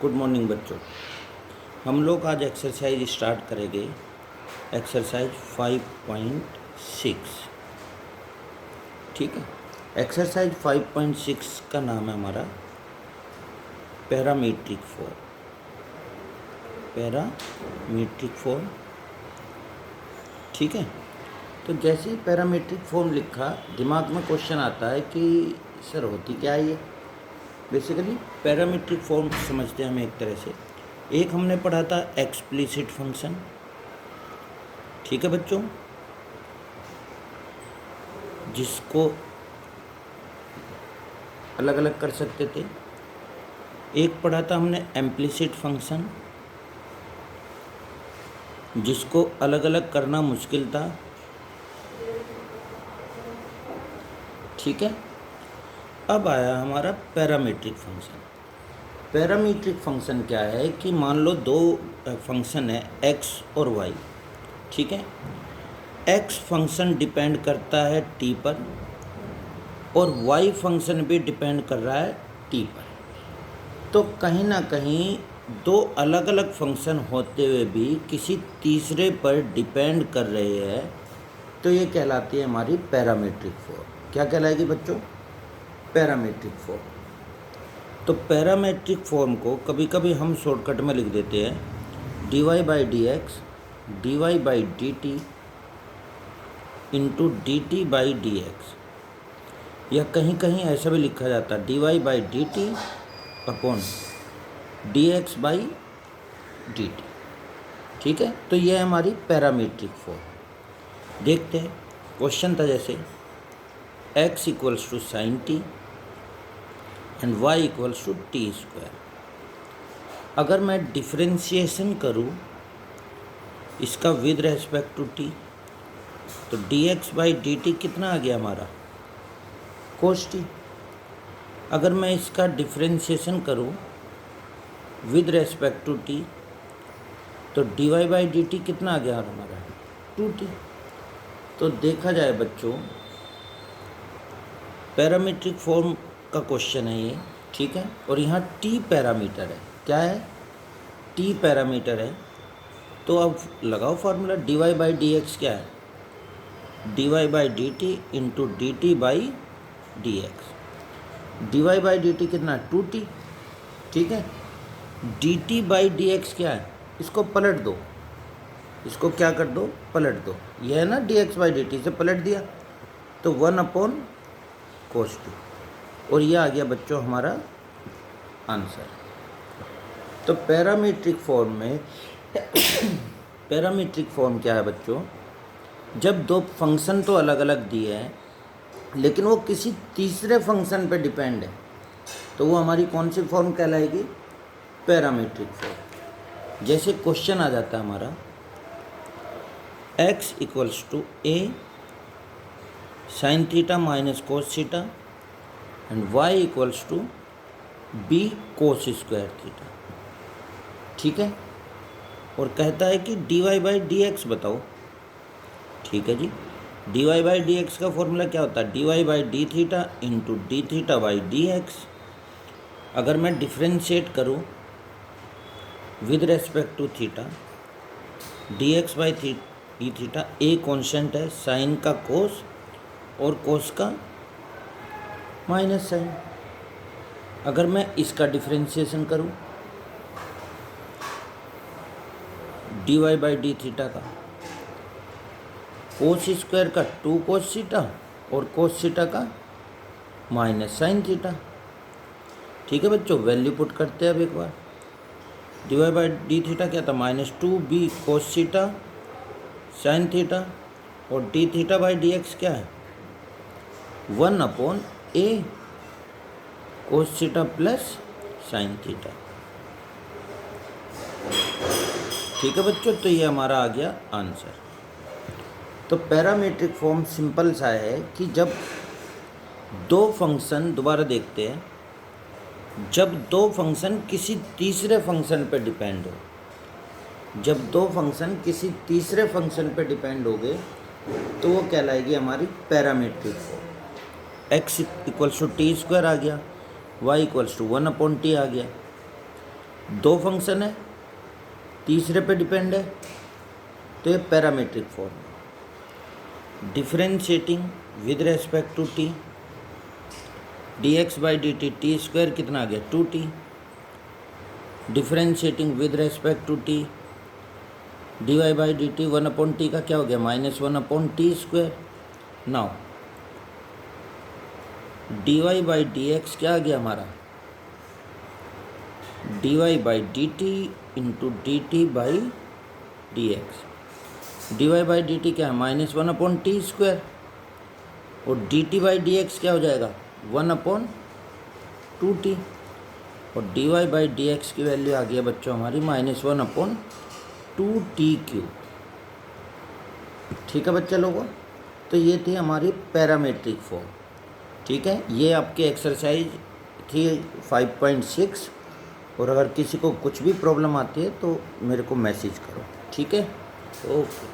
Good morning बच्चों। हम लोग आज एक्सरसाइज स्टार्ट करेंगे। एक्सरसाइज 5.6। ठीक है। एक्सरसाइज 5.6 का नाम है हमारा पैरामीट्रिक फॉर्म। Parametric form. ठीक है। तो जैसे ही पैरामीट्रिक फॉर्म लिखा, दिमाग में क्वेश्चन आता है कि सर होती क्या है ये। बेसिकली पैरामीट्रिक फॉर्म समझते हैं हम एक तरह से। एक हमने पढ़ा था एक्सप्लिसिट फंक्शन। ठीक है बच्चों, जिसको अलग अलग कर सकते थे। एक पढ़ा था हमने इम्प्लिसिट फंक्शन, जिसको अलग अलग करना मुश्किल था। ठीक है। अब आया हमारा पैरामीट्रिक फंक्शन। पैरामीट्रिक फंक्शन क्या है कि मान लो दो फंक्शन है x और y। ठीक है। x फंक्शन डिपेंड करता है t पर और y फंक्शन भी डिपेंड कर रहा है t पर। तो कहीं ना कहीं दो अलग अलग फंक्शन होते हुए भी किसी तीसरे पर डिपेंड कर रहे हैं, तो ये कहलाती है हमारी पैरामीट्रिक फॉर्म। क्या कहलाएगी बच्चों? Parametric form. तो पैरामीट्रिक फॉर्म को कभी कभी हम शॉर्टकट में लिख देते हैं dy/dx dy/dt इंटू dt/dx, या कहीं कहीं ऐसा भी लिखा जाता है dy/dt अपॉन dx/dt। ठीक है। तो यह है हमारी पैरामीट्रिक फॉर्म। देखते हैं। क्वेश्चन था जैसे x equals to sine t and y equals to T square. अगर मैं डिफ्रेंशिएशन करूँ इसका विद रेस्पेक्ट टू t, तो dx/dt कितना आ गया हमारा? cos t। अगर मैं इसका डिफ्रेंशिएशन करूँ विद रेस्पेक्ट टू t, तो dy/dt कितना आ गया हमारा? 2t। तो देखा जाए बच्चों, पैरामीट्रिक फॉर्म का क्वेश्चन है ये। ठीक है। और यहाँ t पैरामीटर है। क्या है? t पैरामीटर है। तो अब लगाओ फार्मूला। dy/dx क्या है? dy/dt into dt/dx। dy/dt कितना है? 2t। ठीक है। dt/dx क्या है? इसको पलट दो। इसको क्या कर दो? पलट दो। यह है ना dx/dt, से पलट दिया तो 1/cos 2। और यह आ गया बच्चों हमारा आंसर। तो पैरामीट्रिक फॉर्म में पैरामीट्रिक फॉर्म क्या है बच्चों? जब दो फंक्शन तो अलग अलग दिए हैं लेकिन वो किसी तीसरे फंक्शन पे डिपेंड है, तो वो हमारी कौन सी फॉर्म कहलाएगी? Parametric form. जैसे क्वेश्चन आ जाता है हमारा x equals to a sine theta minus cos theta and y equals to b cos square theta. ठीक है। और कहता है कि dy/dx बताओ। ठीक है जी। dy/dx का फॉर्मूला क्या होता है? dy/d theta into D थीटा/dx। अगर मैं डिफ्रेंशिएट करूँ with respect to theta, dx/d theta, a constant है, साइन का कोस और कोस का माइनस साइन। अगर मैं इसका डिफ्रेंशिएशन करूँ dy/d थीटा का, कोस स्क्वायर का 2 कोस थीटा और कोस थीटा का माइनस साइन थीटा। ठीक है बच्चों। वैल्यू पुट करते हैं अब एक बार। dy/d थीटा क्या था? -2b cos theta sine theta, और d थीटा/dx क्या है? 1/a cos theta plus sine theta. ठीक है बच्चों। तो ये हमारा आ गया आंसर। तो पैरामीट्रिक फॉर्म सिंपल सा है कि जब दो फंक्शन, दोबारा देखते हैं, जब दो फंक्शन किसी तीसरे फंक्शन पर डिपेंड हो, जब दो फंक्शन किसी तीसरे फंक्शन पर डिपेंड हो गए, तो वो कहलाएगी हमारी parametric form. x equals to T square आ गया, y इक्वल्स टू 1/t आ गया। दो फंक्शन है, तीसरे पे डिपेंड है, तो ये parametric form. Differentiating with respect to t, dx by d t square कितना आ गया 2t। Differentiating with respect to t, dy by d t 1/t का क्या हो गया -1/t square. Now dy by d x क्या आ गया हमारा dy by d t into d t by d x. D by d t क्या है -1/t स्क्वायर, और d t by d x क्या हो जाएगा 1/2t, और d y by d x की वैल्यू आ गई है बच्चों हमारी -1/2t³। ठीक है बच्चे लोगों, तो ये थी हमारी पैरामीट्रिक फॉर्म। ठीक है, ये आपकी एक्सरसाइज थी 5.6, और अगर किसी को कुछ भी प्रॉब्लम आती है तो मेरे को मैसेज करो। ठीक है, ओके।